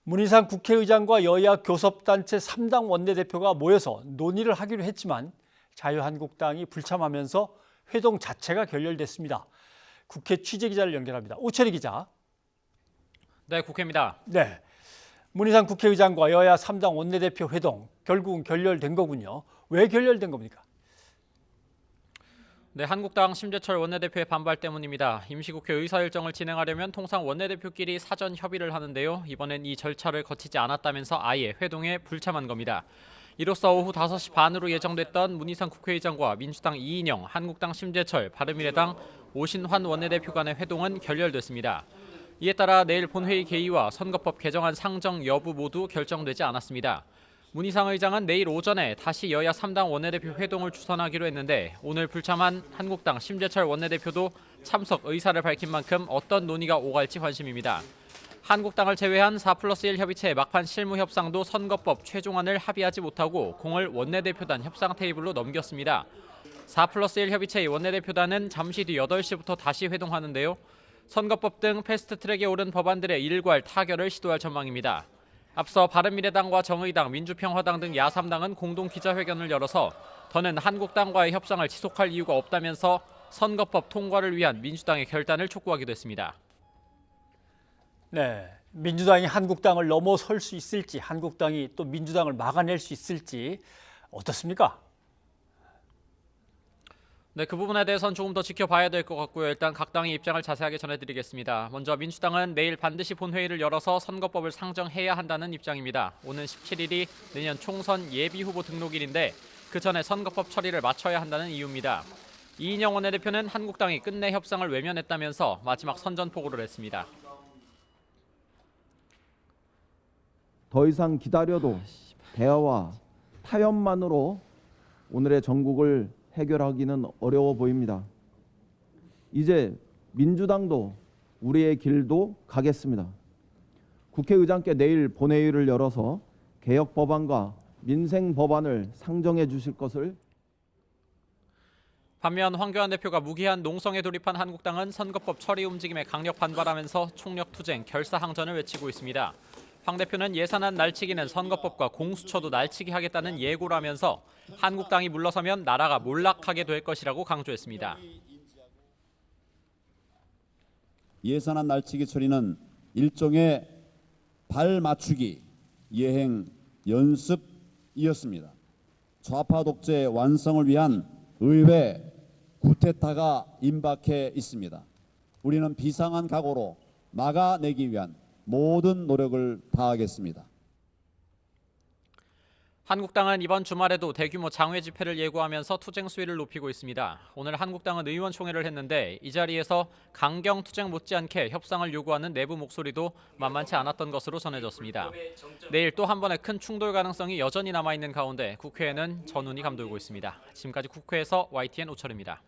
문희상 국회의장과 여야 교섭단체 3당 원내대표가 모여서 논의를 하기로 했지만 자유한국당이 불참하면서 회동 자체가 결렬됐습니다. 국회 취재기자를 연결합니다. 오철희 기자. 네, 국회입니다. 네, 문희상 국회의장과 여야 3당 원내대표 회동 결국은 결렬된 거군요. 왜 결렬된 겁니까? 네, 한국당 심재철 원내대표의 반발 때문입니다. 임시국회 의사일정을 진행하려면 통상 원내대표끼리 사전 협의를 하는데요. 이번엔 이 절차를 거치지 않았다면서 아예 회동에 불참한 겁니다. 이로써 오후 5시 반으로 예정됐던 문희상 국회의장과 민주당 이인영, 한국당 심재철, 바른미래당 오신환 원내대표 간의 회동은 결렬됐습니다. 이에 따라 내일 본회의 개의와 선거법 개정안 상정 여부 모두 결정되지 않았습니다. 문희상 의장은 내일 오전에 다시 여야 3당 원내대표 회동을 주선하기로 했는데 오늘 불참한 한국당 심재철 원내대표도 참석 의사를 밝힌 만큼 어떤 논의가 오갈지 관심입니다. 한국당을 제외한 4+1 협의체의 막판 실무 협상도 선거법 최종안을 합의하지 못하고 공을 원내대표단 협상 테이블로 넘겼습니다. 4+1 협의체의 원내대표단은 잠시 뒤 8시부터 다시 회동하는데요. 선거법 등 패스트트랙에 오른 법안들의 일괄 타결을 시도할 전망입니다. 앞서 바른미래당과 정의당, 민주평화당 등 야3당은 공동 기자회견을 열어서 더는 한국당과의 협상을 지속할 이유가 없다면서 선거법 통과를 위한 민주당의 결단을 촉구하기도 했습니다. 네, 민주당이 한국당을 넘어설 수 있을지, 한국당이 또 민주당을 막아낼 수 있을지 어떻습니까? 네, 그 부분에 대해서는 조금 더 지켜봐야 될 것 같고요. 일단 각 당의 입장을 자세하게 전해드리겠습니다. 먼저 민주당은 내일 반드시 본회의를 열어서 선거법을 상정해야 한다는 입장입니다. 오는 17일이 내년 총선 예비후보 등록일인데 그 전에 선거법 처리를 마쳐야 한다는 이유입니다. 이인영 원내대표는 한국당이 끝내 협상을 외면했다면서 마지막 선전포고를 했습니다. 더 이상 기다려도 대화와 타협만으로 오늘의 전국을 해결하기는 어려워 보입니다. 이제 민주당도 우리의 길도 가겠습니다. 국회의장께 내일 본회의를 열어서 개혁 법안과 민생 법안을 상정해 주실 것을. 반면 황교안 대표가 무기한 농성에 돌입한 한국당은 선거법 처리 움직임에 강력 반발하면서 총력투쟁, 결사항전을 외치고 있습니다. 황 대표는 예산안 날치기는 선거법과 공수처도 날치기 하겠다는 예고를 하면서 한국당이 물러서면 나라가 몰락하게 될 것이라고 강조했습니다. 예산안 날치기 처리는 일종의 발맞추기, 예행 연습이었습니다. 좌파 독재 완성을 위한 의회 구테타가 임박해 있습니다. 우리는 비상한 각오로 막아내기 위한 모든 노력을 다하겠습니다. 한국당은 이번 주말에도 대규모 장외 집회를 예고하면서 투쟁 수위를 높이고 있습니다. 오늘 한국당은 의원총회를 했는데 이 자리에서 강경 투쟁 못지않게 협상을 요구하는 내부 목소리도 만만치 않았던 것으로 전해졌습니다. 내일 또 한 번의 큰 충돌 가능성이 여전히 남아있는 가운데 국회에는 전운이 감돌고 있습니다. 지금까지 국회에서 YTN 오철입니다.